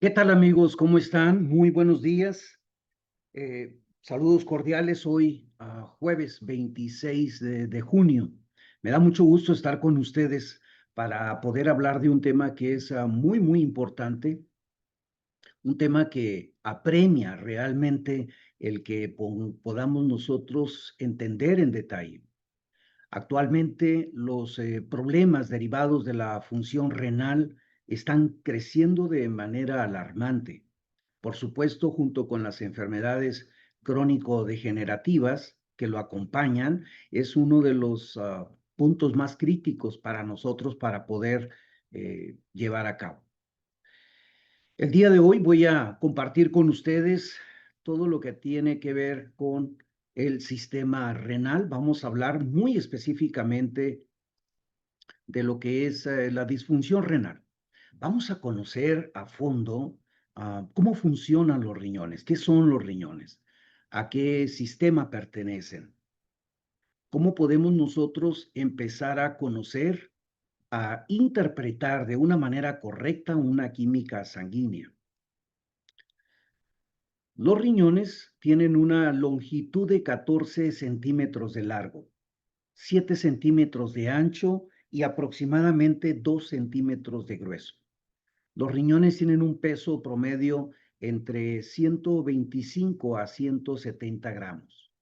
¿Qué tal amigos? ¿Cómo están? Muy buenos días. Saludos cordiales hoy, jueves 26 de junio. Me da mucho gusto estar con ustedes para poder hablar de un tema que es muy importante, un tema que apremia realmente el que podamos nosotros entender en detalle. Actualmente los problemas derivados de la función renal están creciendo de manera alarmante. Por supuesto, junto con las enfermedades crónico-degenerativas que lo acompañan, es uno de los puntos más críticos para nosotros para poder llevar a cabo. El día de hoy voy a compartir con ustedes todo lo que tiene que ver con el sistema renal. Vamos a hablar muy específicamente de lo que es la disfunción renal. Vamos a conocer a fondo cómo funcionan los riñones, qué son los riñones, a qué sistema pertenecen, cómo podemos nosotros empezar a conocer, a interpretar de una manera correcta una química sanguínea. Los riñones tienen una longitud de 14 centímetros de largo, 7 centímetros de ancho y aproximadamente 2 centímetros de grueso. Los riñones tienen un peso promedio entre 125 a 170 gramos.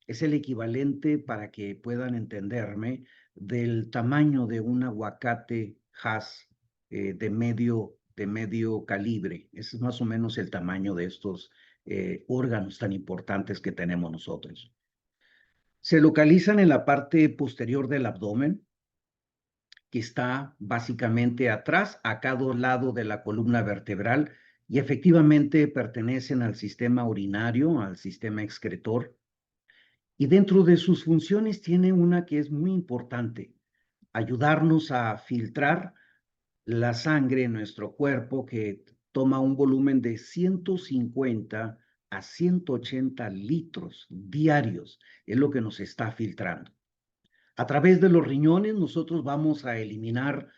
Es el equivalente, para que puedan entenderme, del tamaño de un aguacate Hass de medio calibre. Ese es más o menos el tamaño de estos órganos tan importantes que tenemos nosotros. Se localizan en la parte posterior del abdomen, que está básicamente atrás, a cada lado de la columna vertebral, y efectivamente pertenecen al sistema urinario, al sistema excretor. Y dentro de sus funciones tiene una que es muy importante: ayudarnos a filtrar la sangre en nuestro cuerpo, que toma un volumen de 150 a 180 litros diarios. Es lo que nos está filtrando. A través de los riñones nosotros vamos a eliminar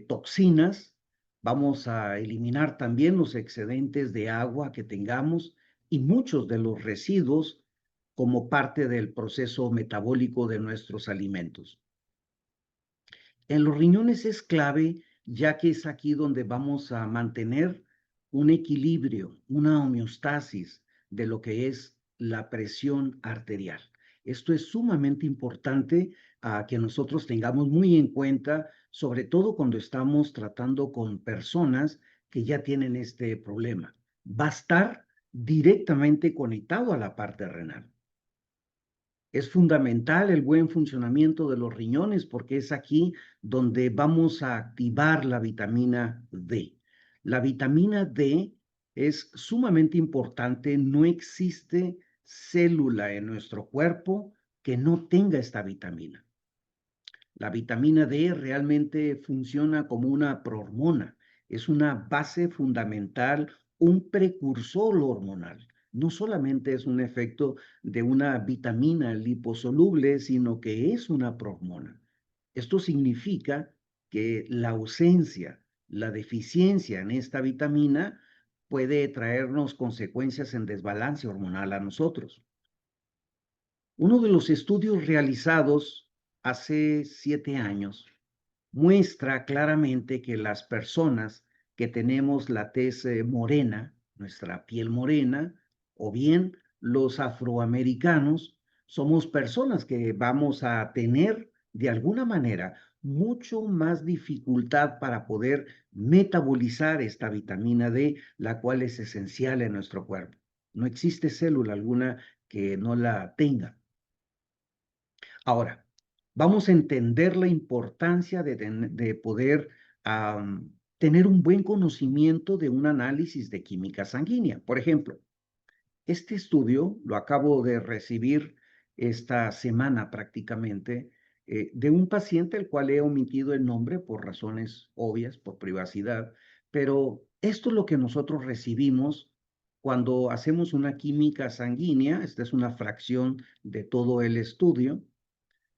toxinas, vamos a eliminar también los excedentes de agua que tengamos y muchos de los residuos como parte del proceso metabólico de nuestros alimentos. En los riñones es clave, ya que es aquí donde vamos a mantener un equilibrio, una homeostasis de lo que es la presión arterial. Esto es sumamente importante que nosotros tengamos muy en cuenta, sobre todo cuando estamos tratando con personas que ya tienen este problema. Va a estar directamente conectado a la parte renal. Es fundamental el buen funcionamiento de los riñones, porque es aquí donde vamos a activar la vitamina D. La vitamina D es sumamente importante. No existe célula en nuestro cuerpo que no tenga esta vitamina. La vitamina D realmente funciona como una prohormona. Es una base fundamental, un precursor hormonal. No solamente es un efecto de una vitamina liposoluble, sino que es una prohormona. Esto significa que la ausencia, la deficiencia en esta vitamina puede traernos consecuencias en desbalance hormonal a nosotros. Uno de los estudios realizados hace 7 años muestra claramente que las personas que tenemos la tez morena, nuestra piel morena, o bien los afroamericanos, somos personas que vamos a tener de alguna manera mucho más dificultad para poder metabolizar esta vitamina D, la cual es esencial en nuestro cuerpo. No existe célula alguna que no la tenga. Ahora, vamos a entender la importancia de poder tener un buen conocimiento de un análisis de química sanguínea. Por ejemplo, este estudio lo acabo de recibir esta semana prácticamente, de un paciente el cual he omitido el nombre por razones obvias, por privacidad, pero esto es lo que nosotros recibimos cuando hacemos una química sanguínea. Esta es una fracción de todo el estudio,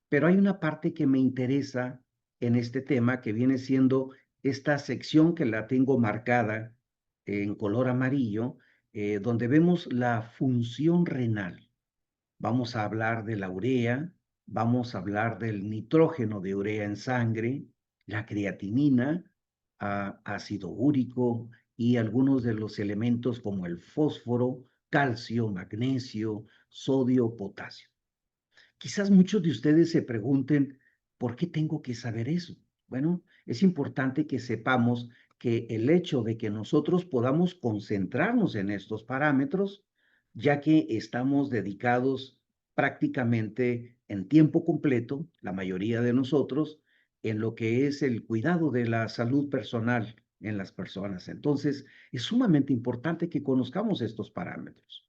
pero hay una parte que me interesa en este tema, que viene siendo esta sección que la tengo marcada, en color amarillo, donde vemos la función renal. Vamos a hablar de la urea, vamos a hablar del nitrógeno de urea en sangre, la creatinina, ácido úrico y algunos de los elementos como el fósforo, calcio, magnesio, sodio, potasio. Quizás muchos de ustedes se pregunten, ¿por qué tengo que saber eso? Bueno, es importante que sepamos que el hecho de que nosotros podamos concentrarnos en estos parámetros, ya que estamos dedicados prácticamente en tiempo completo, la mayoría de nosotros, en lo que es el cuidado de la salud personal en las personas. Entonces, es sumamente importante que conozcamos estos parámetros.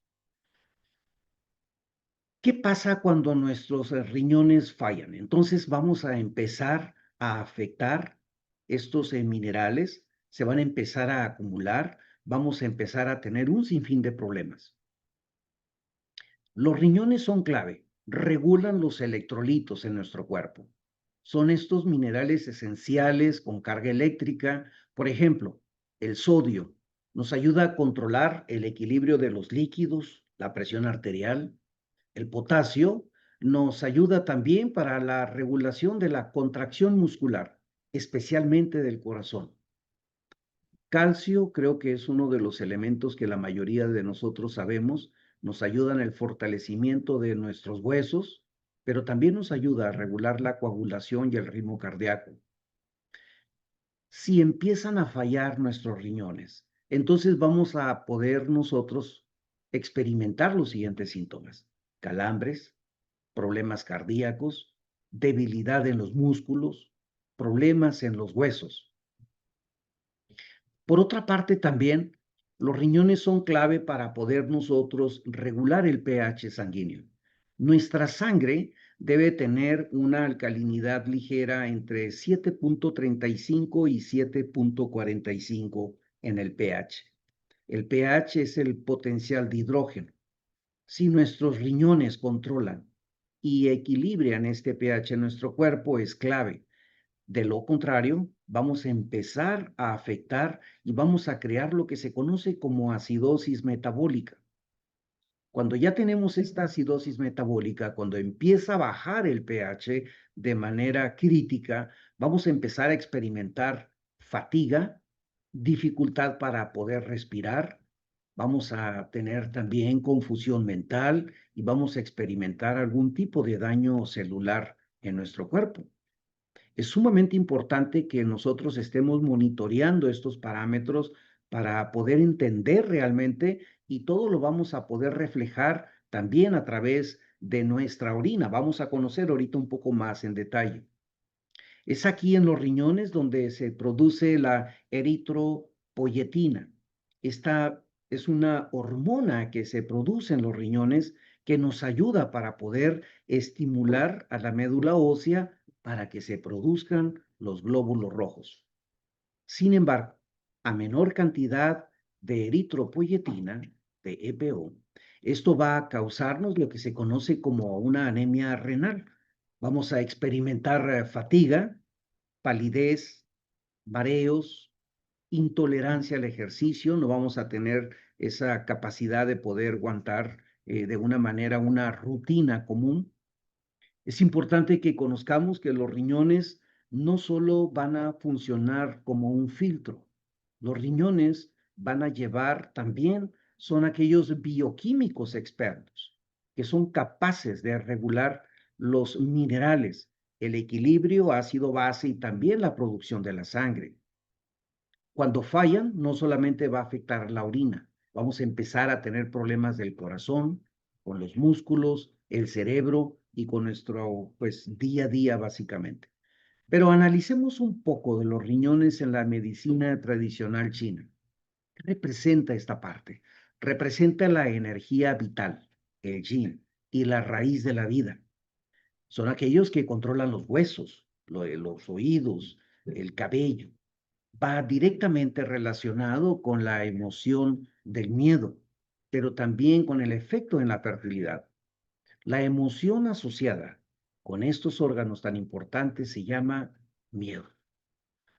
¿Qué pasa cuando nuestros riñones fallan? Entonces vamos a empezar a afectar estos minerales, se van a empezar a acumular, vamos a empezar a tener un sinfín de problemas. Los riñones son clave, regulan los electrolitos en nuestro cuerpo. Son estos minerales esenciales con carga eléctrica. Por ejemplo, el sodio nos ayuda a controlar el equilibrio de los líquidos, la presión arterial. El potasio nos ayuda también para la regulación de la contracción muscular, especialmente del corazón. Calcio creo que es uno de los elementos que la mayoría de nosotros sabemos, nos ayuda en el fortalecimiento de nuestros huesos, pero también nos ayuda a regular la coagulación y el ritmo cardíaco. Si empiezan a fallar nuestros riñones, entonces vamos a poder nosotros experimentar los siguientes síntomas: calambres, problemas cardíacos, debilidad en los músculos, problemas en los huesos. Por otra parte, también los riñones son clave para poder nosotros regular el pH sanguíneo. Nuestra sangre debe tener una alcalinidad ligera entre 7.35 y 7.45 en el pH. El pH es el potencial de hidrógeno. Si nuestros riñones controlan y equilibran este pH en nuestro cuerpo, es clave. De lo contrario, vamos a empezar a afectar y vamos a crear lo que se conoce como acidosis metabólica. Cuando ya tenemos esta acidosis metabólica, cuando empieza a bajar el pH de manera crítica, vamos a empezar a experimentar fatiga, dificultad para poder respirar, vamos a tener también confusión mental y vamos a experimentar algún tipo de daño celular en nuestro cuerpo. Es sumamente importante que nosotros estemos monitoreando estos parámetros para poder entender realmente, y todo lo vamos a poder reflejar también a través de nuestra orina. Vamos a conocer ahorita un poco más en detalle. Es aquí en los riñones donde se produce la eritropoyetina. Esta es una hormona que se produce en los riñones que nos ayuda para poder estimular a la médula ósea para que se produzcan los glóbulos rojos. Sin embargo, a menor cantidad de eritropoyetina, de EPO, esto va a causarnos lo que se conoce como una anemia renal. Vamos a experimentar fatiga, palidez, mareos, intolerancia al ejercicio, no vamos a tener esa capacidad de poder aguantar de una manera una rutina común. Es importante que conozcamos que los riñones no solo van a funcionar como un filtro, los riñones van a llevar también, son aquellos bioquímicos expertos que son capaces de regular los minerales, el equilibrio ácido-base y también la producción de la sangre. Cuando fallan, no solamente va a afectar la orina, vamos a empezar a tener problemas del corazón, con los músculos, el cerebro y con nuestro pues día a día básicamente. Pero analicemos un poco de los riñones en la medicina tradicional china. ¿Qué representa esta parte? Representa la energía vital, el yin, y la raíz de la vida. Son aquellos que controlan los huesos, los oídos, el cabello. Va directamente relacionado con la emoción del miedo, pero también con el efecto en la fertilidad. La emoción asociada con estos órganos tan importantes se llama miedo.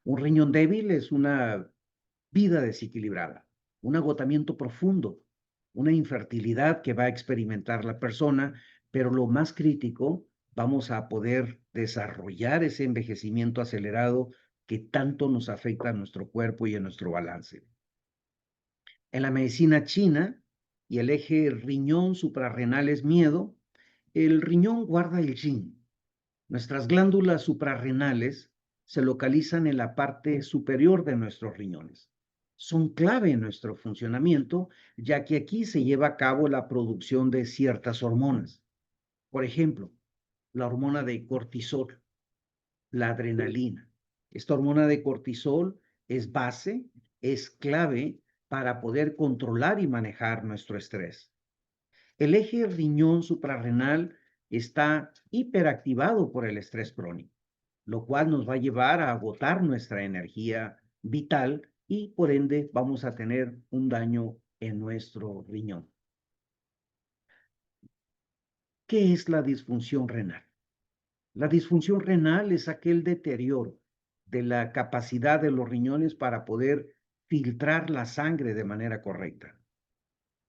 Un riñón débil es una vida desequilibrada. un agotamiento profundo, una infertilidad que va a experimentar la persona, pero lo más crítico, vamos a poder desarrollar ese envejecimiento acelerado que tanto nos afecta a nuestro cuerpo y a nuestro balance. En la medicina china, y el eje riñón suprarrenal es miedo, el riñón guarda el yin. Nuestras glándulas suprarrenales se localizan en la parte superior de nuestros riñones. Son clave en nuestro funcionamiento, ya que aquí se lleva a cabo la producción de ciertas hormonas. Por ejemplo, la hormona de cortisol, la adrenalina. Esta hormona de cortisol es base, es clave para poder controlar y manejar nuestro estrés. El eje riñón suprarrenal está hiperactivado por el estrés crónico, lo cual nos va a llevar a agotar nuestra energía vital y por ende vamos a tener un daño en nuestro riñón. ¿Qué es la disfunción renal? La disfunción renal es aquel deterioro de la capacidad de los riñones para poder filtrar la sangre de manera correcta.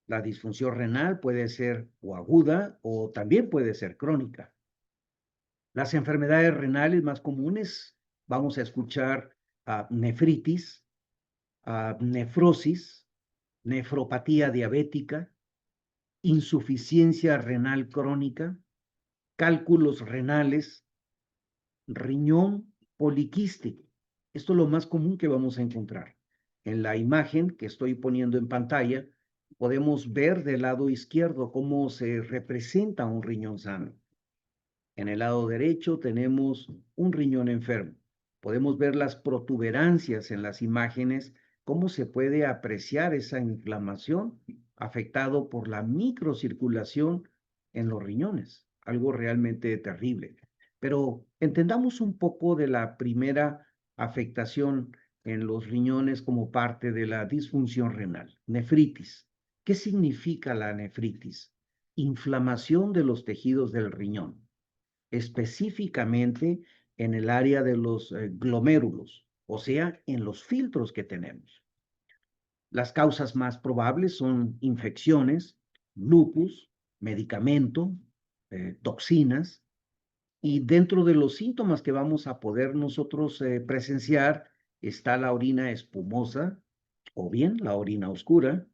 La disfunción renal puede ser o aguda o también puede ser crónica. Las enfermedades renales más comunes, vamos a escuchar nefritis, nefrosis, nefropatía diabética, insuficiencia renal crónica, cálculos renales, riñón poliquístico. Esto es lo más común que vamos a encontrar. En la imagen que estoy poniendo en pantalla, podemos ver del lado izquierdo cómo se representa un riñón sano. En el lado derecho tenemos un riñón enfermo. Podemos ver las protuberancias en las imágenes, cómo se puede apreciar esa inflamación afectado por la microcirculación en los riñones, algo realmente terrible. Pero entendamos un poco de la primera afectación en los riñones como parte de la disfunción renal, nefritis. ¿Qué significa la nefritis? Inflamación de los tejidos del riñón, específicamente en el área de los glomérulos, o sea, en los filtros que tenemos. Las causas más probables son infecciones, lupus, medicamento, toxinas, y dentro de los síntomas que vamos a poder nosotros presenciar está la orina espumosa o bien la orina oscura,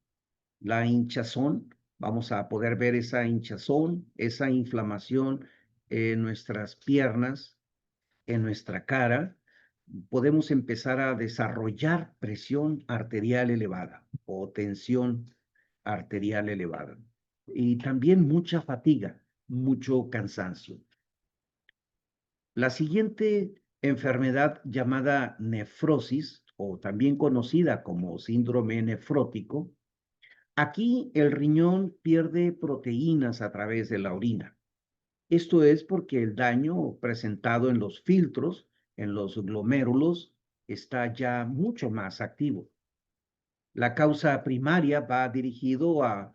la hinchazón. Vamos a poder ver esa hinchazón, esa inflamación en nuestras piernas, en nuestra cara. Podemos empezar a desarrollar presión arterial elevada o tensión arterial elevada. Y también mucha fatiga, mucho cansancio. La siguiente enfermedad llamada nefrosis, o también conocida como síndrome nefrótico, aquí el riñón pierde proteínas a través de la orina. Esto es porque el daño presentado en los filtros, en los glomérulos, está ya mucho más activo. La causa primaria va dirigido a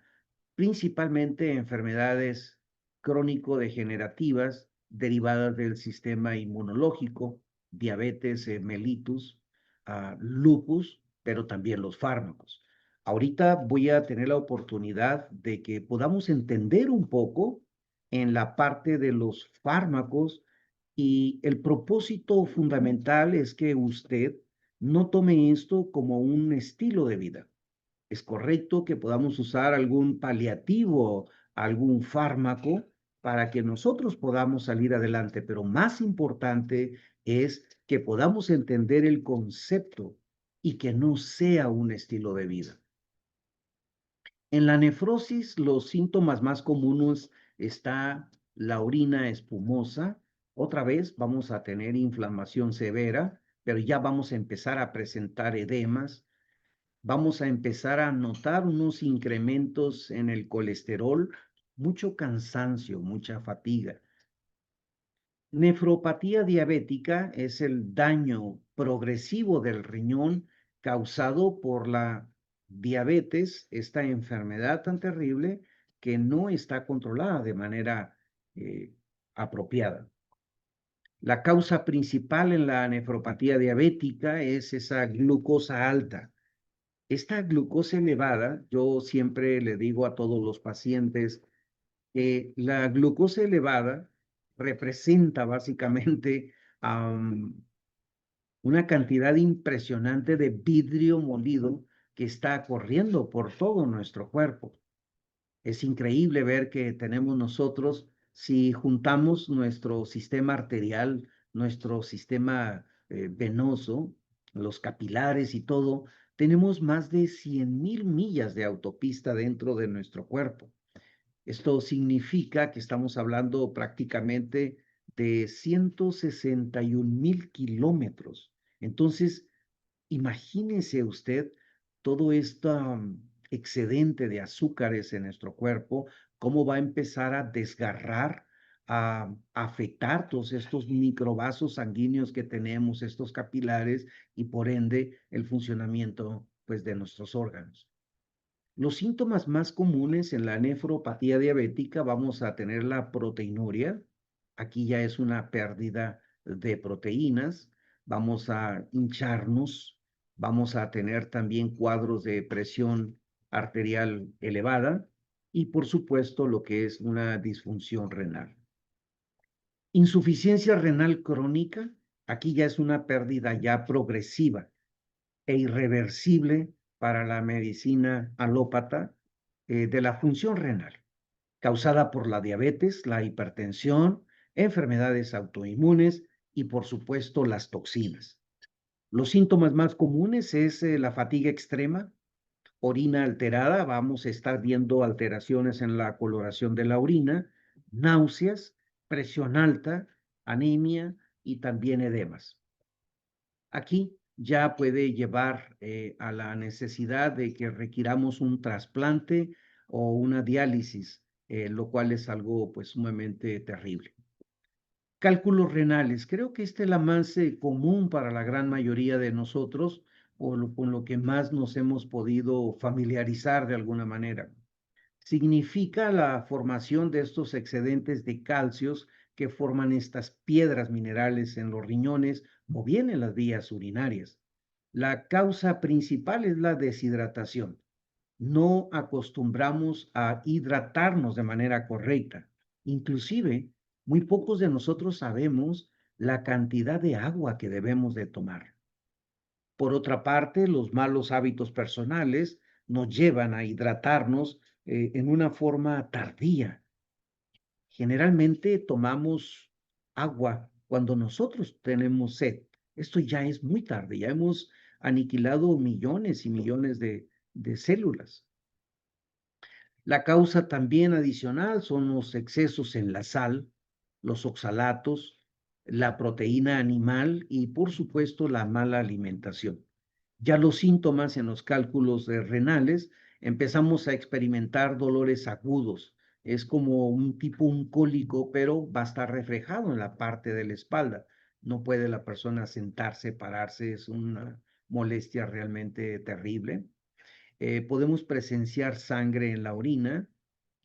principalmente enfermedades crónico-degenerativas derivadas del sistema inmunológico, diabetes mellitus, lupus, pero también los fármacos. Ahorita voy a tener la oportunidad de que podamos entender un poco en la parte de los fármacos y el propósito fundamental es que usted no tome esto como un estilo de vida. Es correcto que podamos usar algún paliativo, algún fármaco para que nosotros podamos salir adelante, pero más importante es que podamos entender el concepto y que no sea un estilo de vida. En la nefrosis, los síntomas más comunes está la orina espumosa. Otra vez vamos a tener inflamación severa, pero ya vamos a empezar a presentar edemas. Vamos a empezar a notar unos incrementos en el colesterol, mucho cansancio, mucha fatiga. Nefropatía diabética es el daño progresivo del riñón causado por la diabetes, esta enfermedad tan terrible que no está controlada de manera apropiada. La causa principal en la nefropatía diabética es esa glucosa alta. Esta glucosa elevada, yo siempre le digo a todos los pacientes que la glucosa elevada representa básicamente una cantidad impresionante de vidrio molido que está corriendo por todo nuestro cuerpo. Es increíble ver que tenemos nosotros, si juntamos nuestro sistema arterial, nuestro sistema venoso, los capilares y todo, tenemos más de 100,000 millas de autopista dentro de nuestro cuerpo. Esto significa que estamos hablando prácticamente de 161,000 kilómetros. Entonces, imagínese usted todo este excedente de azúcares en nuestro cuerpo, cómo va a empezar a desgarrar, a afectar todos estos microvasos sanguíneos que tenemos, estos capilares, y por ende el funcionamiento, pues, de nuestros órganos. Los síntomas más comunes en la nefropatía diabética, vamos a tener la proteinuria. Aquí ya es una pérdida de proteínas. Vamos a hincharnos. Vamos a tener también cuadros de presión arterial elevada y, por supuesto, lo que es una disfunción renal. Insuficiencia renal crónica. Aquí ya es una pérdida ya progresiva e irreversible para la medicina alópata de la función renal, causada por la diabetes, la hipertensión, enfermedades autoinmunes y, por supuesto, las toxinas. Los síntomas más comunes es la fatiga extrema, orina alterada, vamos a estar viendo alteraciones en la coloración de la orina, náuseas, presión alta, anemia y también edemas. Aquí ya puede llevar a la necesidad de que requiramos un trasplante o una diálisis, lo cual es algo pues sumamente terrible. Cálculos renales. Creo que este es la más común para la gran mayoría de nosotros, o con lo que más nos hemos podido familiarizar de alguna manera. Significa la formación de estos excedentes de calcios que forman estas piedras minerales en los riñones o bien en las vías urinarias. La causa principal es la deshidratación. No acostumbramos a hidratarnos de manera correcta. Inclusive, muy pocos de nosotros sabemos la cantidad de agua que debemos de tomar. Por otra parte, los malos hábitos personales nos llevan a hidratarnos en una forma tardía. Generalmente tomamos agua cuando nosotros tenemos sed. Esto ya es muy tarde, ya hemos aniquilado millones y millones de células. La causa también adicional son los excesos en la sal, los oxalatos, la proteína animal y, por supuesto, la mala alimentación. Ya los síntomas en los cálculos renales, empezamos a experimentar dolores agudos. Es como un cólico, pero va a estar reflejado en la parte de la espalda. No puede la persona sentarse, pararse, es una molestia realmente terrible. Podemos presenciar sangre en la orina,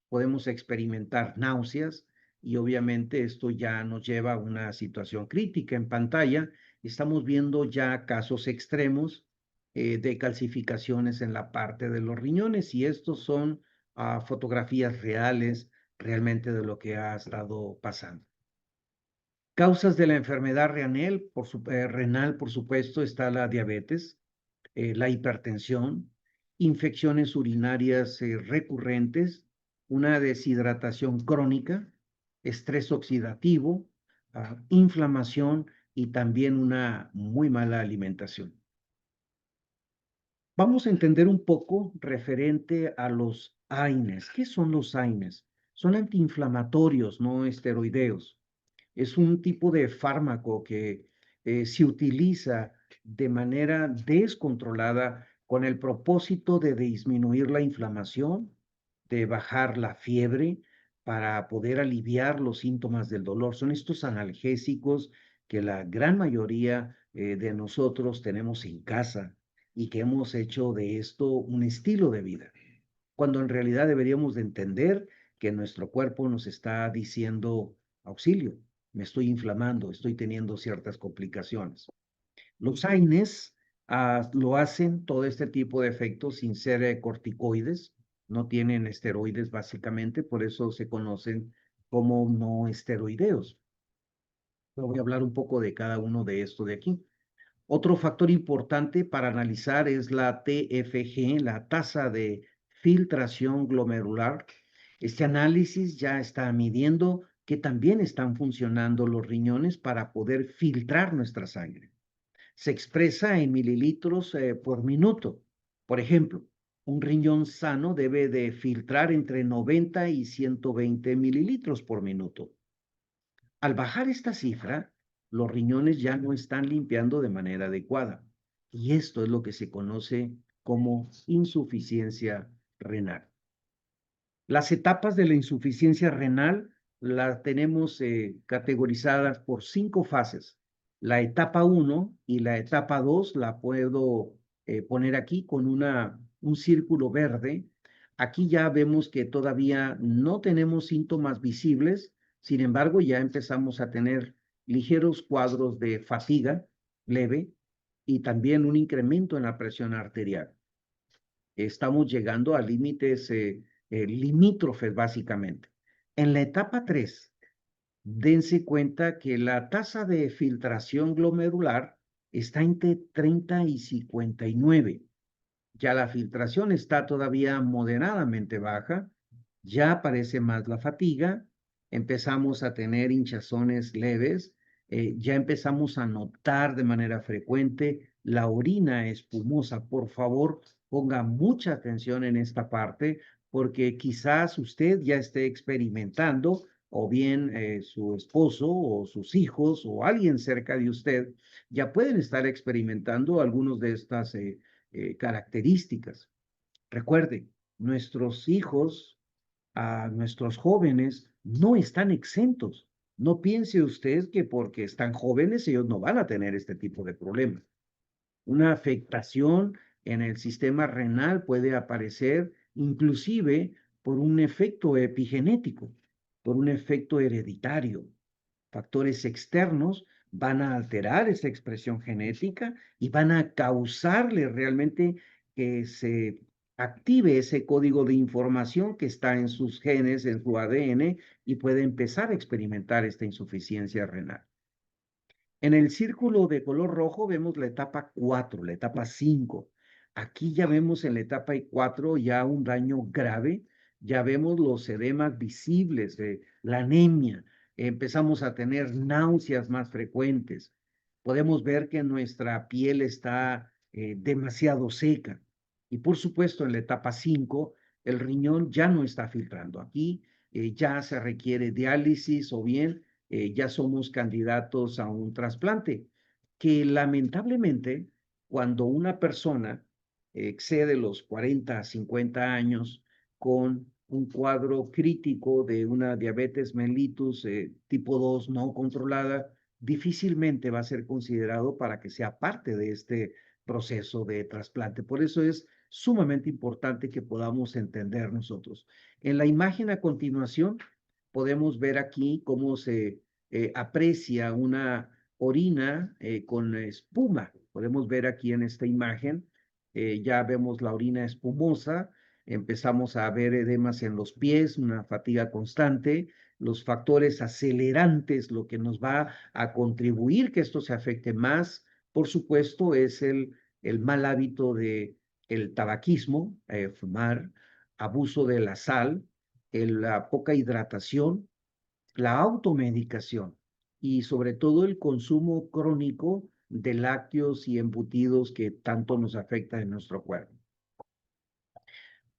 podemos experimentar náuseas y obviamente esto ya nos lleva a una situación crítica. En pantalla estamos viendo ya casos extremos de calcificaciones en la parte de los riñones y estos son fotografías reales realmente de lo que ha estado pasando. Causas de la enfermedad renal, por supuesto, está la diabetes, la hipertensión, infecciones urinarias recurrentes, una deshidratación crónica, estrés oxidativo, inflamación y también una muy mala alimentación. Vamos a entender un poco referente a los AINES. ¿Qué son los AINES? Son antiinflamatorios, no esteroideos. Es un tipo de fármaco que se utiliza de manera descontrolada con el propósito de disminuir la inflamación, de bajar la fiebre, para poder aliviar los síntomas del dolor. Son estos analgésicos que la gran mayoría de nosotros tenemos en casa y que hemos hecho de esto un estilo de vida, cuando en realidad deberíamos de entender que nuestro cuerpo nos está diciendo auxilio, me estoy inflamando, estoy teniendo ciertas complicaciones. Los AINES Lo hacen todo este tipo de efectos sin ser corticoides, no tienen esteroides básicamente, por eso se conocen como no esteroideos. Pero voy a hablar un poco de cada uno de estos de aquí. Otro factor importante para analizar es la TFG, la tasa de filtración glomerular. Este análisis ya está midiendo que también están funcionando los riñones para poder filtrar nuestra sangre. Se expresa en mililitros por minuto. Por ejemplo, un riñón sano debe de filtrar entre 90 y 120 mililitros por minuto. Al bajar esta cifra, los riñones ya no están limpiando de manera adecuada. Y esto es lo que se conoce como insuficiencia renal. Las etapas de la insuficiencia renal las tenemos categorizadas por 5 fases. La etapa 1 y la etapa 2 la puedo poner aquí con un círculo verde. Aquí ya vemos que todavía no tenemos síntomas visibles, sin embargo ya empezamos a tener ligeros cuadros de fatiga leve y también un incremento en la presión arterial. Estamos llegando a límites limítrofes básicamente. En la etapa 3, dense cuenta que la tasa de filtración glomerular está entre 30 y 59. Ya la filtración está todavía moderadamente baja, ya aparece más la fatiga, empezamos a tener hinchazones leves, ya empezamos a notar de manera frecuente la orina espumosa. Por favor, ponga mucha atención en esta parte porque quizás usted ya esté experimentando o bien su esposo o sus hijos o alguien cerca de usted ya pueden estar experimentando algunos de estas características. Recuerde, nuestros hijos, nuestros jóvenes no están exentos. No piense usted que porque están jóvenes ellos no van a tener este tipo de problemas. Una afectación en el sistema renal puede aparecer inclusive por un efecto epigenético, por un efecto hereditario. Factores externos van a alterar esa expresión genética y van a causarle realmente que se active ese código de información que está en sus genes, en su ADN, y puede empezar a experimentar esta insuficiencia renal. En el círculo de color rojo vemos la etapa 4, la etapa 5. Aquí ya vemos en la etapa 4 ya un daño grave, ya vemos los edemas visibles, la anemia, empezamos a tener náuseas más frecuentes. Podemos ver que nuestra piel está demasiado seca. Y por supuesto, en la etapa 5, el riñón ya no está filtrando. Aquí ya se requiere diálisis o bien ya somos candidatos a un trasplante, que lamentablemente cuando una persona excede los 40 a 50 años con un cuadro crítico de una diabetes mellitus tipo 2 no controlada, difícilmente va a ser considerado para que sea parte de este proceso de trasplante. Por eso es sumamente importante que podamos entender nosotros. En la imagen a continuación podemos ver aquí cómo se aprecia una orina con espuma. Podemos ver aquí en esta imagen, ya vemos la orina espumosa, empezamos a ver edemas en los pies, una fatiga constante, los factores acelerantes, lo que nos va a contribuir que esto se afecte más, por supuesto, es el mal hábito de el tabaquismo, fumar, abuso de la sal, la poca hidratación, la automedicación y sobre todo el consumo crónico de lácteos y embutidos que tanto nos afecta en nuestro cuerpo.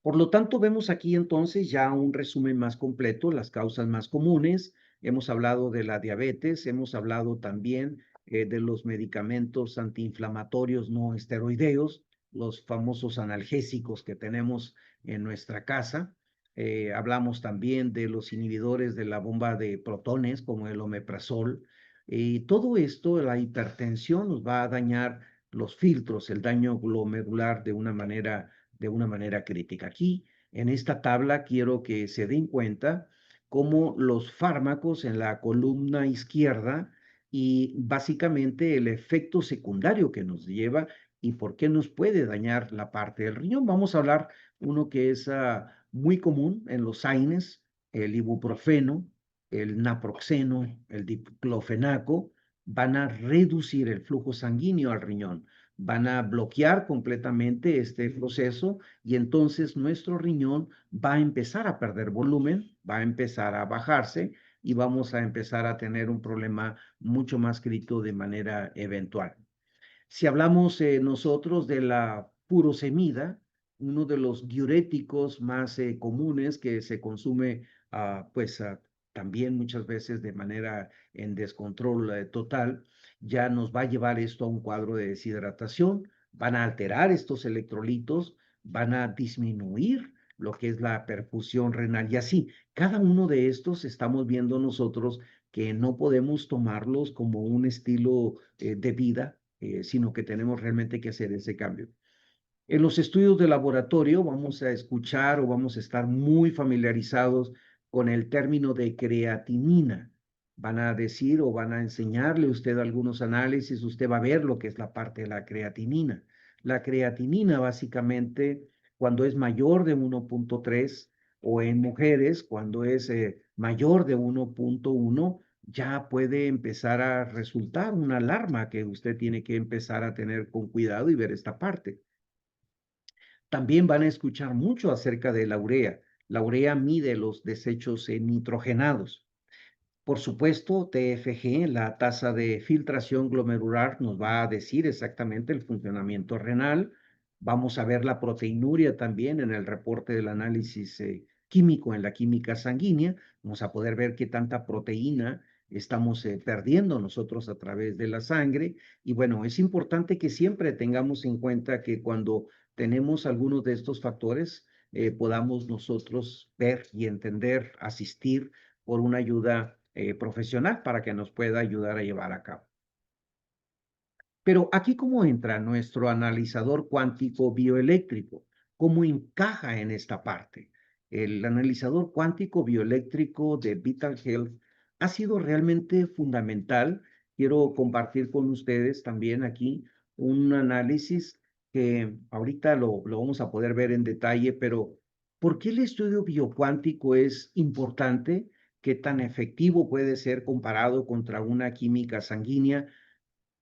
Por lo tanto, vemos aquí entonces ya un resumen más completo, las causas más comunes. Hemos hablado de la diabetes, hemos hablado también de los medicamentos antiinflamatorios no esteroideos, los famosos analgésicos que tenemos en nuestra casa. Hablamos también de los inhibidores de la bomba de protones, como el omeprazol. Y todo esto, la hipertensión, nos va a dañar los filtros, el daño glomerular de una manera crítica. Aquí, en esta tabla, quiero que se den cuenta cómo los fármacos en la columna izquierda y básicamente el efecto secundario que nos lleva y por qué nos puede dañar la parte del riñón. Vamos a hablar uno que es muy común en los AINES, el ibuprofeno, el naproxeno, el diclofenaco, van a reducir el flujo sanguíneo al riñón, van a bloquear completamente este proceso y entonces nuestro riñón va a empezar a perder volumen, va a empezar a bajarse y vamos a empezar a tener un problema mucho más crítico de manera eventual. Si hablamos nosotros de la furosemida, uno de los diuréticos más comunes que se consume, pues también muchas veces de manera en descontrol total, ya nos va a llevar esto a un cuadro de deshidratación, van a alterar estos electrolitos, van a disminuir lo que es la perfusión renal y así. Cada uno de estos estamos viendo nosotros que no podemos tomarlos como un estilo de vida, sino que tenemos realmente que hacer ese cambio. En los estudios de laboratorio vamos a escuchar o vamos a estar muy familiarizados con el término de creatinina. Van a decir o van a enseñarle usted algunos análisis, usted va a ver lo que es la parte de la creatinina. La creatinina básicamente cuando es mayor de 1.3 o en mujeres cuando es mayor de 1.1 ya puede empezar a resultar una alarma que usted tiene que empezar a tener con cuidado y ver esta parte. También van a escuchar mucho acerca de la urea. La urea mide los desechos nitrogenados. Por supuesto, TFG, la tasa de filtración glomerular, nos va a decir exactamente el funcionamiento renal. Vamos a ver la proteinuria también en el reporte del análisis químico en la química sanguínea. Vamos a poder ver qué tanta proteína estamos perdiendo nosotros a través de la sangre. Y bueno, es importante que siempre tengamos en cuenta que cuando tenemos algunos de estos factores, podamos nosotros ver y entender, asistir por una ayuda profesional para que nos pueda ayudar a llevar a cabo. Pero aquí cómo entra nuestro analizador cuántico bioeléctrico, cómo encaja en esta parte. El analizador cuántico bioeléctrico de Vital Health ha sido realmente fundamental. Quiero compartir con ustedes también aquí un análisis que ahorita lo vamos a poder ver en detalle, pero ¿por qué el estudio biocuántico es importante? ¿Qué tan efectivo puede ser comparado contra una química sanguínea?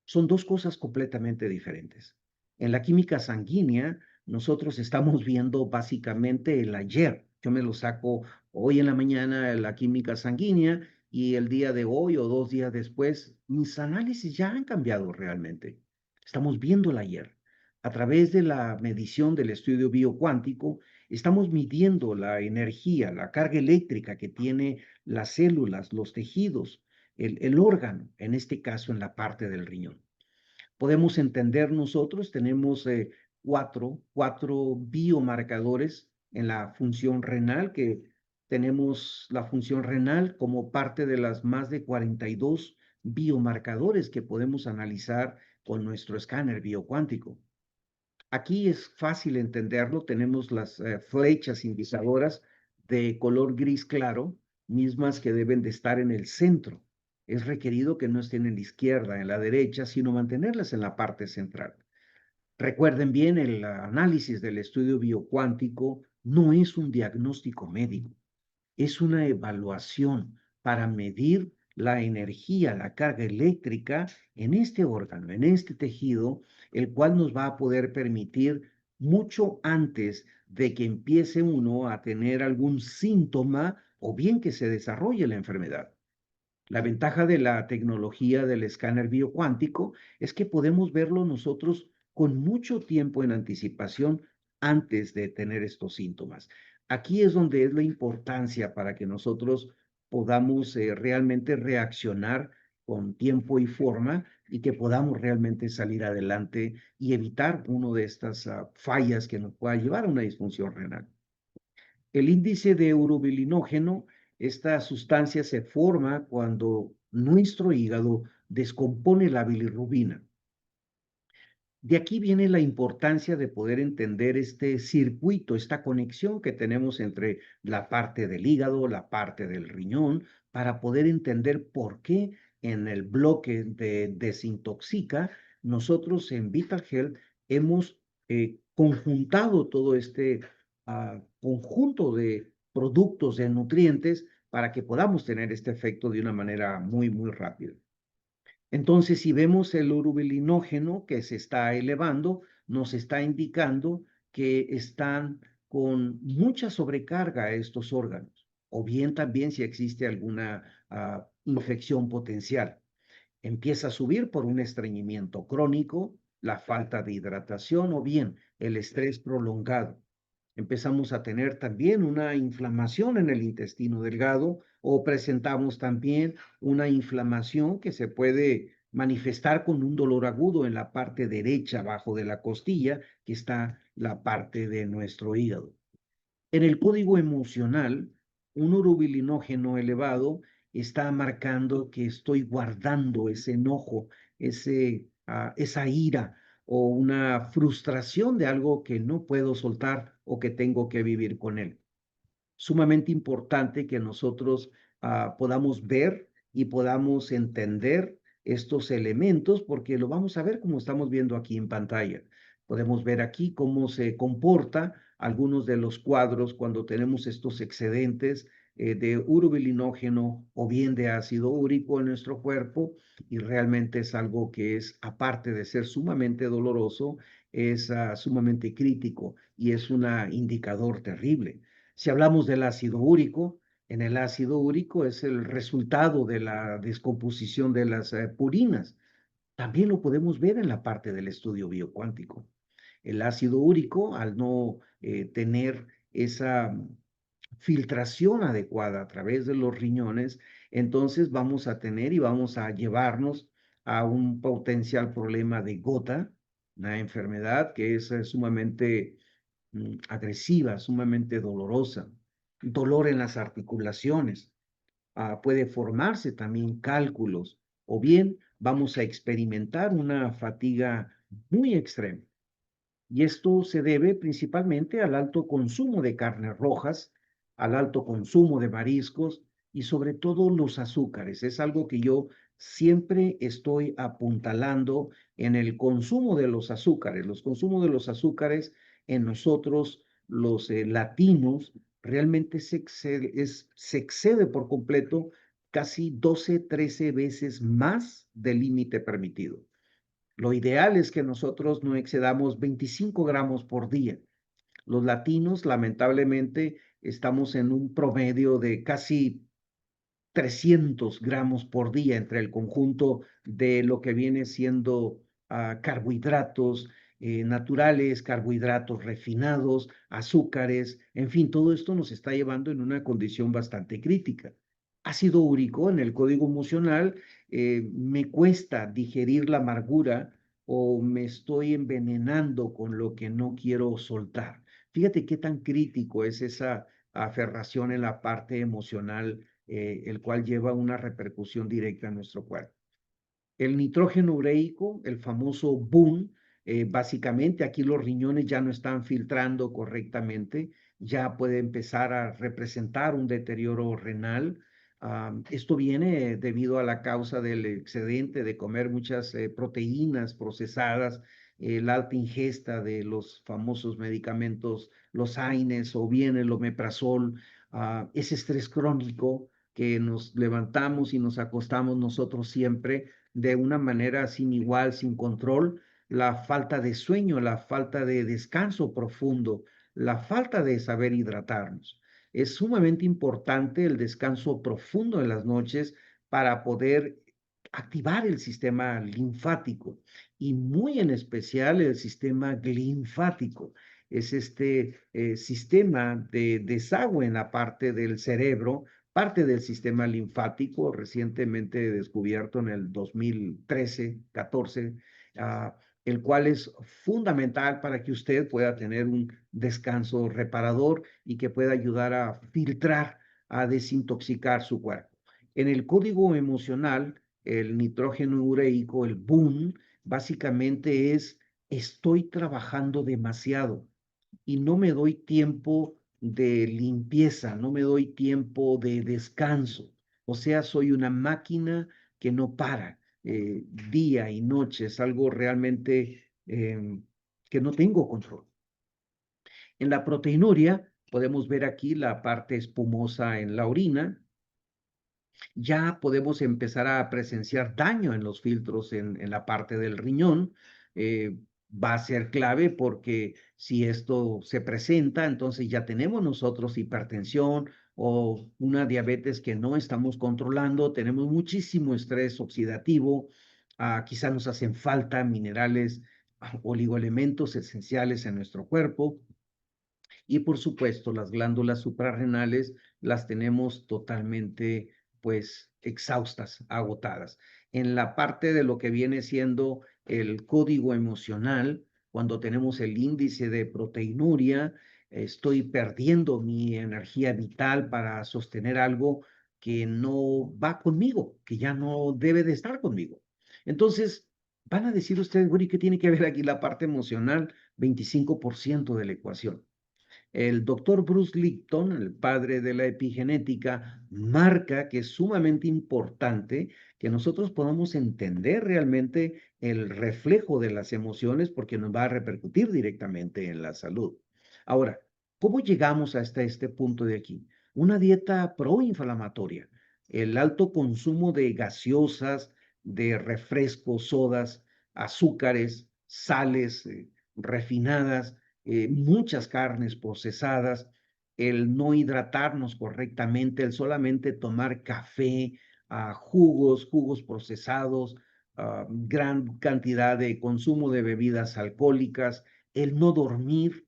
Son dos cosas completamente diferentes. En la química sanguínea, nosotros estamos viendo básicamente el ayer. Yo me lo saco hoy en la mañana la química sanguínea y el día de hoy o 2 días después, mis análisis ya han cambiado realmente. Estamos viendo el ayer. A través de la medición del estudio biocuántico, estamos midiendo la energía, la carga eléctrica que tiene las células, los tejidos, el órgano, en este caso en la parte del riñón. Podemos entender nosotros, tenemos cuatro biomarcadores en la función renal, que tenemos la función renal como parte de las más de 42 biomarcadores que podemos analizar con nuestro escáner biocuántico. Aquí es fácil entenderlo, tenemos las flechas indicadoras de color gris claro, mismas que deben de estar en el centro. Es requerido que no estén en la izquierda, en la derecha, sino mantenerlas en la parte central. Recuerden bien, el análisis del estudio biocuántico no es un diagnóstico médico, es una evaluación para medir la energía, la carga eléctrica en este órgano, en este tejido, el cual nos va a poder permitir mucho antes de que empiece uno a tener algún síntoma o bien que se desarrolle la enfermedad. La ventaja de la tecnología del escáner biocuántico es que podemos verlo nosotros con mucho tiempo en anticipación antes de tener estos síntomas. Aquí es donde es la importancia para que nosotros podamos realmente reaccionar con tiempo y forma y que podamos realmente salir adelante y evitar una de estas fallas que nos pueda llevar a una disfunción renal. El índice de urobilinógeno, esta sustancia se forma cuando nuestro hígado descompone la bilirrubina. De aquí viene la importancia de poder entender este circuito, esta conexión que tenemos entre la parte del hígado, la parte del riñón, para poder entender por qué en el bloque de desintoxica, nosotros en Vital Health hemos conjuntado todo este conjunto de productos, de nutrientes, para que podamos tener este efecto de una manera muy, muy rápida. Entonces, si vemos el urobilinógeno que se está elevando, nos está indicando que están con mucha sobrecarga estos órganos, o bien también si existe alguna infección potencial. Empieza a subir por un estreñimiento crónico, la falta de hidratación o bien el estrés prolongado. Empezamos a tener también una inflamación en el intestino delgado o presentamos también una inflamación que se puede manifestar con un dolor agudo en la parte derecha abajo de la costilla, que está la parte de nuestro hígado. En el código emocional, un urobilinógeno elevado está marcando que estoy guardando ese enojo, esa ira o una frustración de algo que no puedo soltar o que tengo que vivir con él. Sumamente importante que nosotros podamos ver y podamos entender estos elementos, porque lo vamos a ver como estamos viendo aquí en pantalla. Podemos ver aquí cómo se comporta algunos de los cuadros cuando tenemos estos excedentes de urobilinógeno o bien de ácido úrico en nuestro cuerpo, y realmente es algo que es, aparte de ser sumamente doloroso, es sumamente crítico y es un indicador terrible. Si hablamos del ácido úrico, en el ácido úrico es el resultado de la descomposición de las purinas. También lo podemos ver en la parte del estudio biocuántico. El ácido úrico, al no tener esa filtración adecuada a través de los riñones, entonces vamos a tener y vamos a llevarnos a un potencial problema de gota, una enfermedad que es sumamente agresiva, sumamente dolorosa, dolor en las articulaciones, puede formarse también cálculos, o bien vamos a experimentar una fatiga muy extrema. Y esto se debe principalmente al alto consumo de carnes rojas, al alto consumo de mariscos y sobre todo los azúcares. Es algo que yo siempre estoy apuntalando en el consumo de los azúcares. Los consumos de los azúcares en nosotros, los latinos, realmente se excede por completo casi 12, 13 veces más del límite permitido. Lo ideal es que nosotros no excedamos 25 gramos por día. Los latinos, lamentablemente, estamos en un promedio de casi 300 gramos por día entre el conjunto de lo que viene siendo carbohidratos naturales, carbohidratos refinados, azúcares, en fin, todo esto nos está llevando en una condición bastante crítica. Ácido úrico en el código emocional, me cuesta digerir la amargura o me estoy envenenando con lo que no quiero soltar. Fíjate qué tan crítico es esa aferración en la parte emocional, el cual lleva una repercusión directa en nuestro cuerpo. El nitrógeno ureico, el famoso boom, básicamente aquí los riñones ya no están filtrando correctamente, ya puede empezar a representar un deterioro renal. Esto viene debido a la causa del excedente de comer muchas proteínas procesadas, la alta ingesta de los famosos medicamentos, los AINES o bien el omeprazol, ese estrés crónico que nos levantamos y nos acostamos nosotros siempre de una manera sin igual, sin control, la falta de sueño, la falta de descanso profundo, la falta de saber hidratarnos. Es sumamente importante el descanso profundo en las noches para poder activar el sistema linfático y muy en especial el sistema linfático. Es este sistema de desagüe en la parte del cerebro, parte del sistema linfático recientemente descubierto en el 2013-14, el cual es fundamental para que usted pueda tener un descanso reparador y que pueda ayudar a filtrar, a desintoxicar su cuerpo. En el código emocional, el nitrógeno ureico, el boom, básicamente es estoy trabajando demasiado y no me doy tiempo de limpieza, no me doy tiempo de descanso. O sea, soy una máquina que no para día y noche. Es algo realmente que no tengo control. En la proteinuria podemos ver aquí la parte espumosa en la orina. Ya podemos empezar a presenciar daño en los filtros en la parte del riñón. Eh, Va a ser clave porque si esto se presenta, entonces ya tenemos nosotros hipertensión o una diabetes que no estamos controlando, tenemos muchísimo estrés oxidativo, quizá nos hacen falta minerales, oligoelementos esenciales en nuestro cuerpo. Y por supuesto, las glándulas suprarrenales las tenemos totalmente, pues, exhaustas, agotadas. En la parte de lo que viene siendo el código emocional, cuando tenemos el índice de proteinuria, estoy perdiendo mi energía vital para sostener algo que no va conmigo, que ya no debe de estar conmigo. Entonces, van a decir ustedes, bueno, ¿y qué tiene que ver aquí la parte emocional? 25% de la ecuación. El doctor Bruce Lipton, el padre de la epigenética, marca que es sumamente importante que nosotros podamos entender realmente el reflejo de las emociones porque nos va a repercutir directamente en la salud. Ahora, ¿cómo llegamos hasta este punto de aquí? Una dieta proinflamatoria, el alto consumo de gaseosas, de refrescos, sodas, azúcares, sales refinadas, muchas carnes procesadas, el no hidratarnos correctamente, el solamente tomar café, jugos procesados, gran cantidad de consumo de bebidas alcohólicas, el no dormir,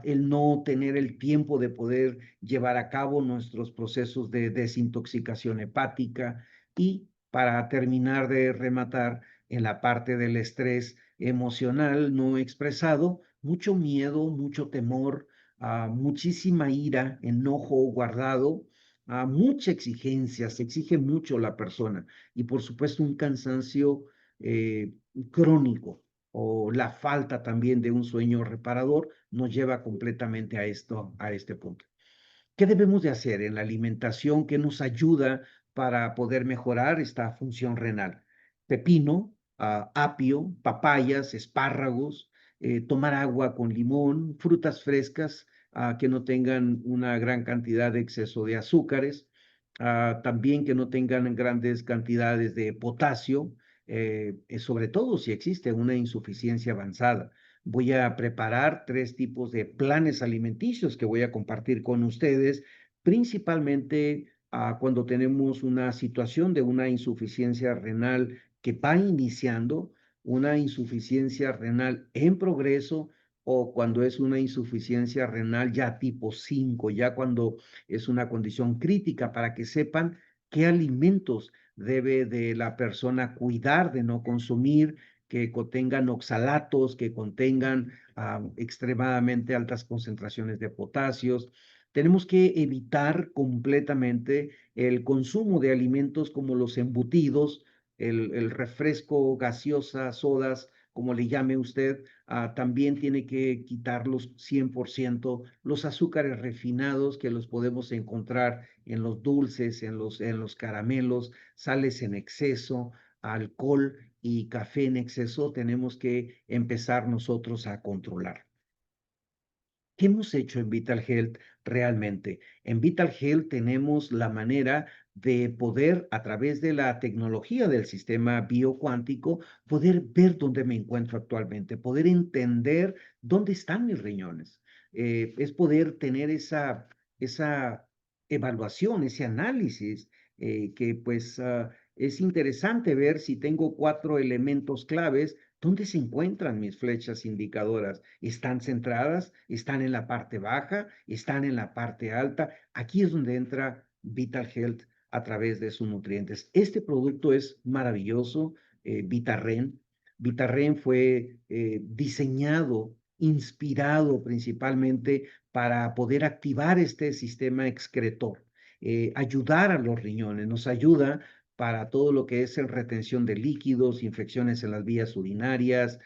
el no tener el tiempo de poder llevar a cabo nuestros procesos de desintoxicación hepática y para terminar de rematar en la parte del estrés emocional no expresado, mucho miedo, mucho temor, muchísima ira, enojo guardado, mucha exigencia, se exige mucho la persona y por supuesto un cansancio crónico o la falta también de un sueño reparador nos lleva completamente a este punto. ¿Qué debemos de hacer en la alimentación que nos ayuda para poder mejorar esta función renal? Pepino, apio, papayas, espárragos, tomar agua con limón, frutas frescas que no tengan una gran cantidad de exceso de azúcares, también que no tengan grandes cantidades de potasio, sobre todo si existe una insuficiencia avanzada. Voy a preparar 3 tipos de planes alimenticios que voy a compartir con ustedes, principalmente cuando tenemos una situación de una insuficiencia renal que va iniciando, una insuficiencia renal en progreso o cuando es una insuficiencia renal ya tipo 5, ya cuando es una condición crítica, para que sepan qué alimentos debe de la persona cuidar de no consumir, que contengan oxalatos, que contengan extremadamente altas concentraciones de potasios. Tenemos que evitar completamente el consumo de alimentos como los embutidos, el refresco, gaseosa, sodas, como le llame usted, también tiene que quitarlos 100%, los azúcares refinados que los podemos encontrar en los dulces, en los caramelos, sales en exceso, alcohol y café en exceso, tenemos que empezar nosotros a controlar. ¿Qué hemos hecho en Vital Health realmente? En Vital Health tenemos la manera de poder, a través de la tecnología del sistema biocuántico, poder ver dónde me encuentro actualmente, poder entender dónde están mis riñones. Es poder tener esa evaluación, ese análisis, que pues es interesante ver si tengo 4 elementos claves. ¿Dónde se encuentran mis flechas indicadoras? ¿Están centradas? ¿Están en la parte baja? ¿Están en la parte alta? Aquí es donde entra Vital Health a través de sus nutrientes. Este producto es maravilloso, Vitarren. Vitarren fue diseñado, inspirado principalmente para poder activar este sistema excretor, ayudar a los riñones, nos ayuda para todo lo que es en retención de líquidos, infecciones en las vías urinarias,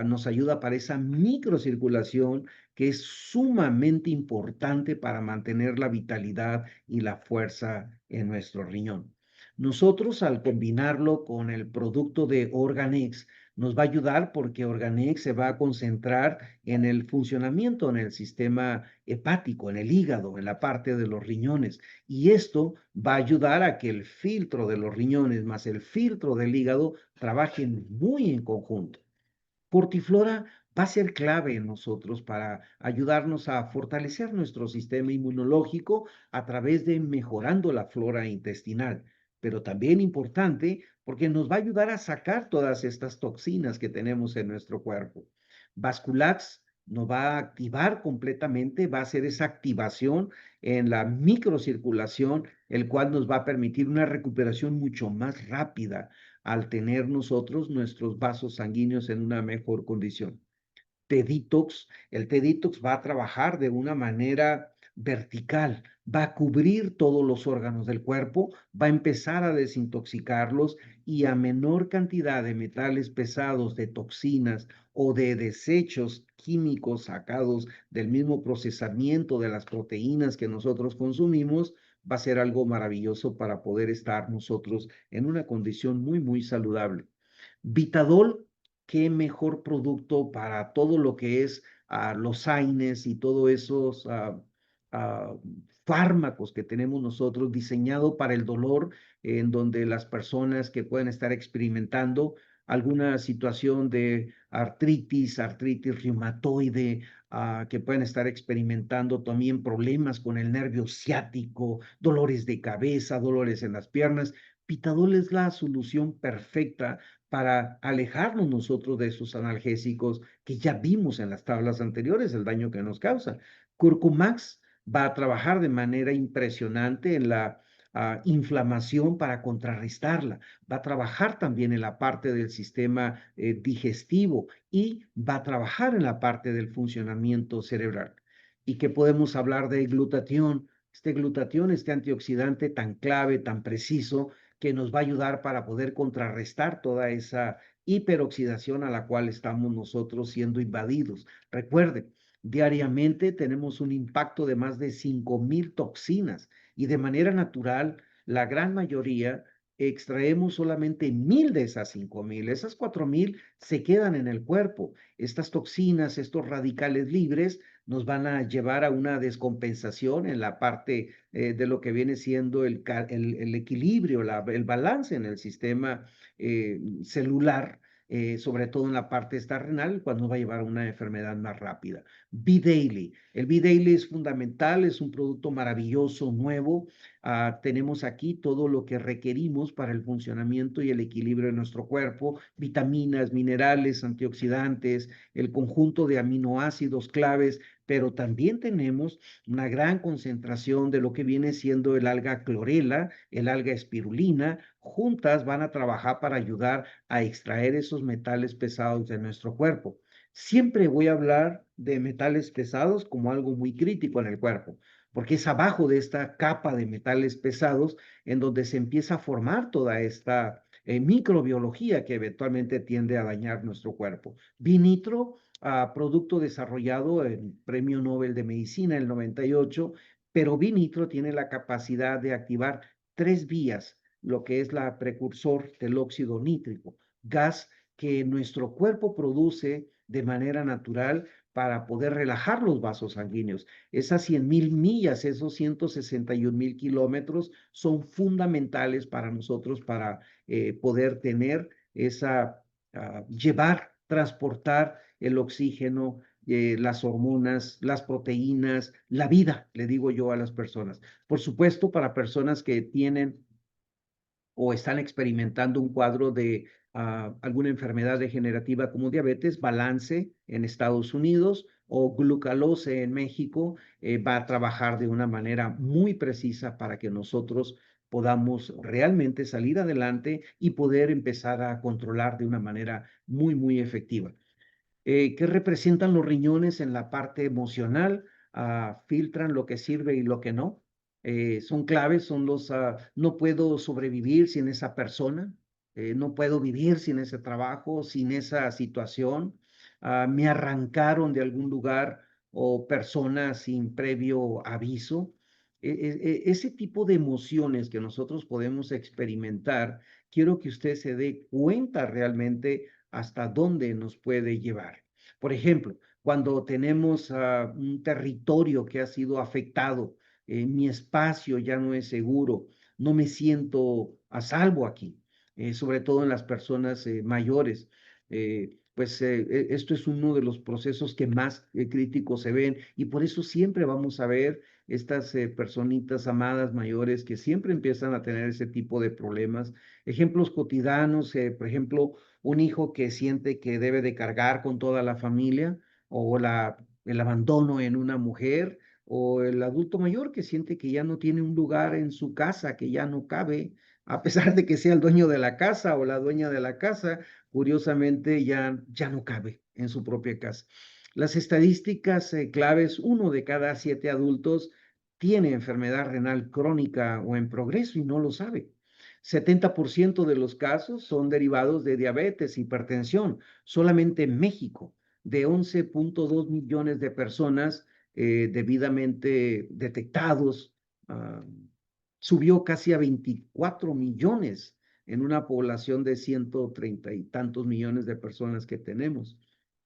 nos ayuda para esa microcirculación que es sumamente importante para mantener la vitalidad y la fuerza en nuestro riñón. Nosotros, al combinarlo con el producto de Organex, nos va a ayudar porque Organex se va a concentrar en el funcionamiento en el sistema hepático, en el hígado, en la parte de los riñones. Y esto va a ayudar a que el filtro de los riñones más el filtro del hígado trabajen muy en conjunto. Portiflora va a ser clave en nosotros para ayudarnos a fortalecer nuestro sistema inmunológico a través de mejorando la flora intestinal, pero también importante porque nos va a ayudar a sacar todas estas toxinas que tenemos en nuestro cuerpo. Vasculax nos va a activar completamente, va a hacer esa activación en la microcirculación, el cual nos va a permitir una recuperación mucho más rápida al tener nosotros nuestros vasos sanguíneos en una mejor condición. T-Detox, el T-Detox va a trabajar de una manera vertical, va a cubrir todos los órganos del cuerpo, va a empezar a desintoxicarlos y a menor cantidad de metales pesados, de toxinas o de desechos químicos sacados del mismo procesamiento de las proteínas que nosotros consumimos, va a ser algo maravilloso para poder estar nosotros en una condición muy, muy saludable. Vitadol, qué mejor producto para todo lo que es los AINES y todos esos ah, fármacos que tenemos nosotros diseñado para el dolor, en donde las personas que pueden estar experimentando alguna situación de artritis reumatoide, que pueden estar experimentando también problemas con el nervio ciático, dolores de cabeza, dolores en las piernas. Pitadol es la solución perfecta para alejarnos nosotros de esos analgésicos que ya vimos en las tablas anteriores, el daño que nos causa. Curcumax va a trabajar de manera impresionante en la inflamación para contrarrestarla. Va a trabajar también en la parte del sistema digestivo y va a trabajar en la parte del funcionamiento cerebral. ¿Y qué podemos hablar de glutatión? Este glutatión, este antioxidante tan clave, tan preciso, que nos va a ayudar para poder contrarrestar toda esa hiperoxidación a la cual estamos nosotros siendo invadidos. Recuerden, diariamente tenemos un impacto de más de 5,000 toxinas y de manera natural, la gran mayoría extraemos solamente 1,000 de esas 5,000. Esas 4,000 se quedan en el cuerpo. Estas toxinas, estos radicales libres, nos van a llevar a una descompensación en la parte de lo que viene siendo el equilibrio, el balance en el sistema celular, sobre todo en la parte esta renal, cual nos va a llevar a una enfermedad más rápida. B-Daily. El B-Daily es fundamental, es un producto maravilloso, nuevo. Tenemos aquí todo lo que requerimos para el funcionamiento y el equilibrio de nuestro cuerpo, vitaminas, minerales, antioxidantes, el conjunto de aminoácidos claves, pero también tenemos una gran concentración de lo que viene siendo el alga clorela, el alga espirulina. Juntas van a trabajar para ayudar a extraer esos metales pesados de nuestro cuerpo. Siempre voy a hablar de metales pesados como algo muy crítico en el cuerpo, porque es abajo de esta capa de metales pesados en donde se empieza a formar toda esta microbiología que eventualmente tiende a dañar nuestro cuerpo. Vinitro, producto desarrollado en Premio Nobel de Medicina en el 98, pero Vinitro tiene la capacidad de activar 3 vías, lo que es la precursor del óxido nítrico, gas que nuestro cuerpo produce de manera natural para poder relajar los vasos sanguíneos. Esas 100,000 millas, esos 161,000 kilómetros son fundamentales para nosotros para poder tener esa, llevar, transportar el oxígeno, las hormonas, las proteínas, la vida, le digo yo a las personas. Por supuesto, para personas que tienen o están experimentando un cuadro de alguna enfermedad degenerativa como diabetes, Balance en Estados Unidos o Glucalose en México, va a trabajar de una manera muy precisa para que nosotros podamos realmente salir adelante y poder empezar a controlar de una manera muy, muy efectiva. ¿Qué representan los riñones en la parte emocional? Filtran lo que sirve y lo que no. Son claves, son no puedo sobrevivir sin esa persona, no puedo vivir sin ese trabajo, sin esa situación. Me arrancaron de algún lugar o persona sin previo aviso. Ese tipo de emociones que nosotros podemos experimentar, quiero que usted se dé cuenta realmente hasta dónde nos puede llevar. Por ejemplo, cuando tenemos un territorio que ha sido afectado, mi espacio ya no es seguro, no me siento a salvo aquí, sobre todo en las personas mayores. Esto es uno de los procesos que más críticos se ven y por eso siempre vamos a ver estas personitas amadas mayores que siempre empiezan a tener ese tipo de problemas. Ejemplos cotidianos, por ejemplo, un hijo que siente que debe de cargar con toda la familia o el abandono en una mujer o el adulto mayor que siente que ya no tiene un lugar en su casa, que ya no cabe, a pesar de que sea el dueño de la casa o la dueña de la casa, curiosamente ya no cabe en su propia casa. Las estadísticas claves, 1 de cada 7 adultos tiene enfermedad renal crónica o en progreso y no lo sabe. 70% de los casos son derivados de diabetes, hipertensión. Solamente en México, de 11.2 millones de personas debidamente detectados, uh, subió casi a 24 millones en una población de 130 y tantos millones de personas que tenemos.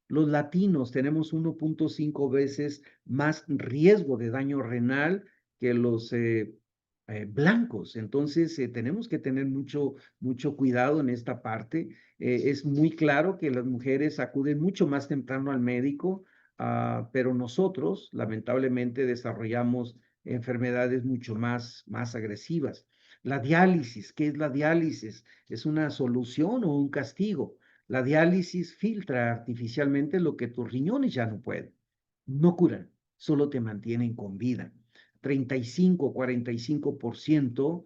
Los latinos tenemos 1.5 veces más riesgo de daño renal que los blancos. Entonces, tenemos que tener mucho cuidado en esta parte. Es muy claro que las mujeres acuden mucho más temprano al médico, pero nosotros, lamentablemente, desarrollamos enfermedades mucho más agresivas. La diálisis, ¿qué es la diálisis? ¿Es una solución o un castigo? La diálisis filtra artificialmente lo que tus riñones ya no pueden. No curan, solo te mantienen con vida. 35-45%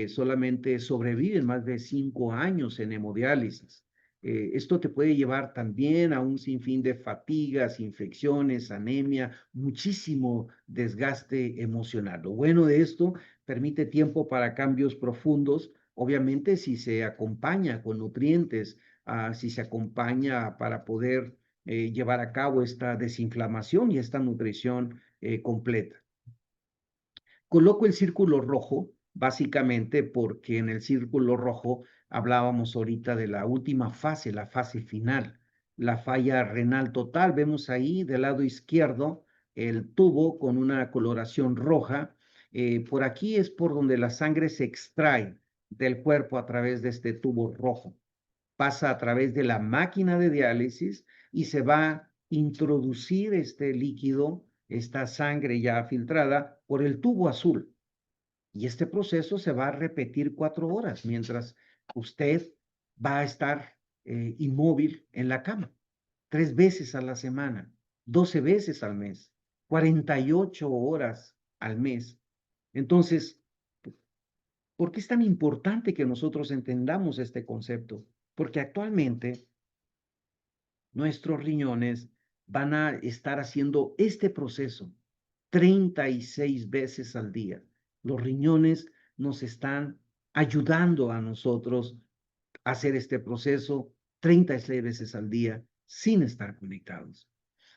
solamente sobreviven más de 5 años en hemodiálisis. Esto te puede llevar también a un sinfín de fatigas, infecciones, anemia, muchísimo desgaste emocional. Lo bueno de esto permite tiempo para cambios profundos, obviamente si se acompaña con nutrientes, si se acompaña para poder llevar a cabo esta desinflamación y esta nutrición completa. Coloco el círculo rojo, básicamente porque en el círculo rojo hablábamos ahorita de la última fase, la fase final, la falla renal total. Vemos ahí del lado izquierdo el tubo con una coloración roja. Por aquí es por donde la sangre se extrae del cuerpo a través de este tubo rojo. Pasa a través de la máquina de diálisis y se va a introducir este líquido, esta sangre ya filtrada, por el tubo azul. Y este proceso se va a repetir 4 horas mientras usted va a estar inmóvil en la cama, 3 veces a la semana, 12 veces al mes, 48 horas al mes. Entonces, ¿por qué es tan importante que nosotros entendamos este concepto? Porque actualmente nuestros riñones van a estar haciendo este proceso 36 veces al día. Los riñones nos están ayudando a nosotros a hacer este proceso 36 veces al día sin estar conectados.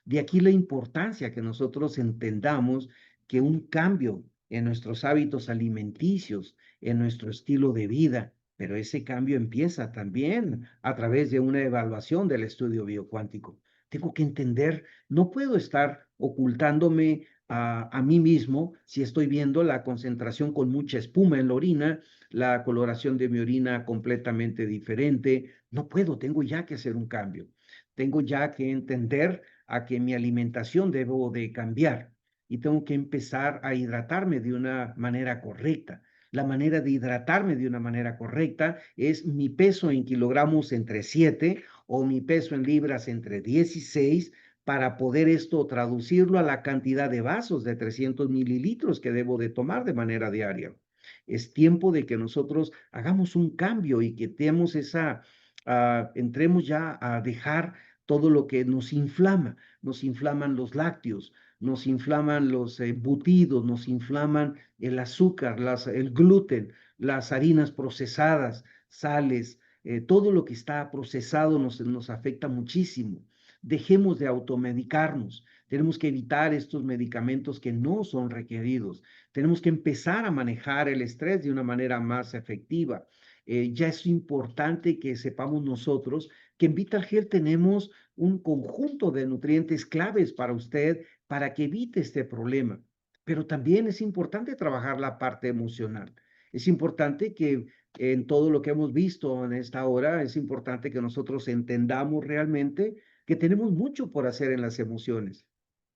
De aquí la importancia que nosotros entendamos que un cambio en nuestros hábitos alimenticios, en nuestro estilo de vida, pero ese cambio empieza también a través de una evaluación del estudio biocuántico. Tengo que entender, no puedo estar ocultándome a mí mismo si estoy viendo la concentración con mucha espuma en la orina, la coloración de mi orina completamente diferente. No puedo, tengo ya que hacer un cambio. Tengo ya que entender a que mi alimentación debo de cambiar y tengo que empezar a hidratarme de una manera correcta. La manera de hidratarme de una manera correcta es mi peso en kilogramos entre 7 o mi peso en libras entre 16 para poder esto traducirlo a la cantidad de vasos de 300 mililitros que debo de tomar de manera diaria. Es tiempo de que nosotros hagamos un cambio y que tenemos entremos ya a dejar todo lo que nos inflaman los lácteos, nos inflaman los embutidos, nos inflaman el azúcar, el gluten, las harinas procesadas, sales, todo lo que está procesado nos afecta muchísimo. dejemos de automedicarnos. Tenemos que evitar estos medicamentos que no son requeridos. Tenemos que empezar a manejar el estrés de una manera más efectiva. Ya es importante que sepamos nosotros que en Vital Health tenemos un conjunto de nutrientes claves para usted para que evite este problema. Pero también es importante trabajar la parte emocional. Es importante que en todo lo que hemos visto en esta hora, es importante que nosotros entendamos realmente que tenemos mucho por hacer en las emociones.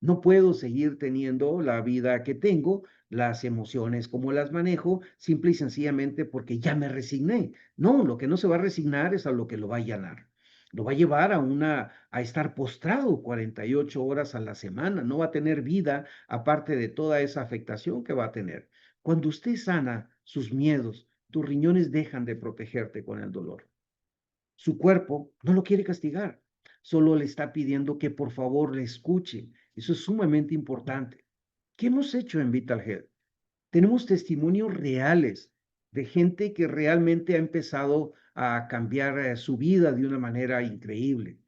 No puedo seguir teniendo la vida que tengo, las emociones como las manejo, simple y sencillamente porque ya me resigné. No, lo que no se va a resignar es a lo que lo va a llenar. Lo va a llevar a estar postrado 48 horas a la semana. No va a tener vida aparte de toda esa afectación que va a tener. Cuando usted sana sus miedos, tus riñones dejan de protegerte con el dolor. Su cuerpo no lo quiere castigar, solo le está pidiendo que por favor le escuche. Eso es sumamente importante. ¿Qué hemos hecho en Vital Health? Tenemos testimonios reales de gente que realmente ha empezado a cambiar su vida de una manera increíble.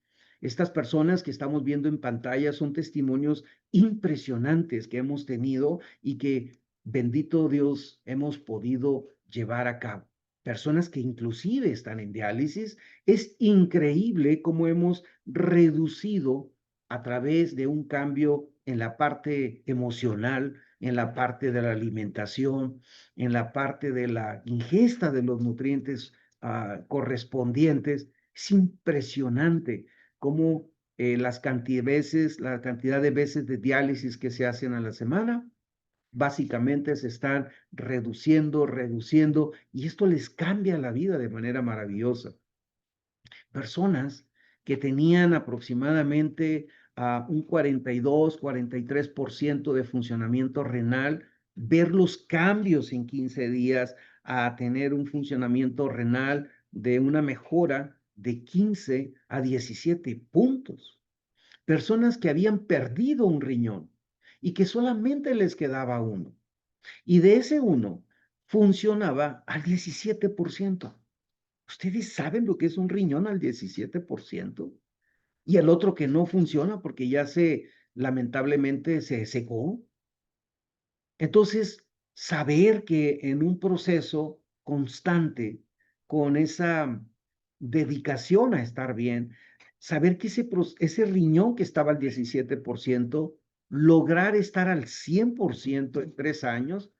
Estas personas que estamos viendo en pantalla son testimonios impresionantes que hemos tenido y que, bendito Dios, hemos podido llevar a cabo. Personas que inclusive están en diálisis. Es increíble cómo hemos reducido a través de un cambio en la parte emocional, en la parte de la alimentación, en la parte de la ingesta de los nutrientes correspondientes. Es impresionante cómo la cantidad de veces de diálisis que se hacen a la semana, básicamente se están reduciendo, y esto les cambia la vida de manera maravillosa. Personas que tenían aproximadamente un 42, 43% de funcionamiento renal, ver los cambios en 15 días a tener un funcionamiento renal de una mejora de 15 a 17 puntos. Personas que habían perdido un riñón y que solamente les quedaba uno. Y de ese uno funcionaba al 17%. ¿Ustedes saben lo que es un riñón al 17%? Y el otro que no funciona porque lamentablemente se secó. Entonces, saber que en un proceso constante, con esa dedicación a estar bien, saber que ese riñón que estaba al 17%, lograr estar al 100% en 3 años,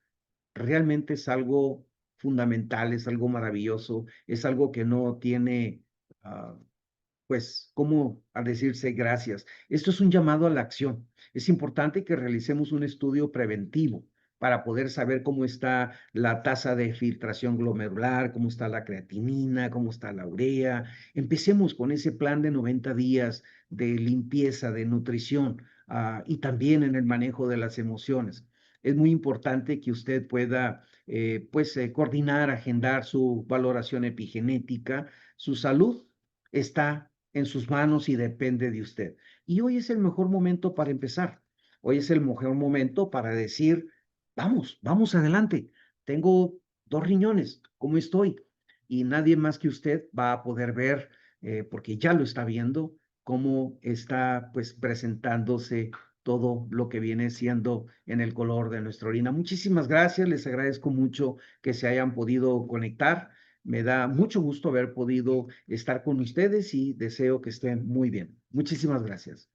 realmente es algo fundamental, es algo maravilloso, es algo que no tiene, ah, pues, cómo a decirse gracias. Esto es un llamado a la acción. Es importante que realicemos un estudio preventivo para poder saber cómo está la tasa de filtración glomerular, cómo está la creatinina, cómo está la urea. Empecemos con ese plan de 90 días de limpieza, de nutrición, y también en el manejo de las emociones. Es muy importante que usted pueda, pues, coordinar, agendar su valoración epigenética. Su salud está en sus manos y depende de usted. Y hoy es el mejor momento para empezar. Hoy es el mejor momento para decir, vamos, vamos adelante. Tengo 2 riñones, ¿cómo estoy? Y nadie más que usted va a poder ver, porque ya lo está viendo, cómo está pues presentándose todo lo que viene siendo en el color de nuestra orina. Muchísimas gracias, les agradezco mucho que se hayan podido conectar. Me da mucho gusto haber podido estar con ustedes y deseo que estén muy bien. Muchísimas gracias.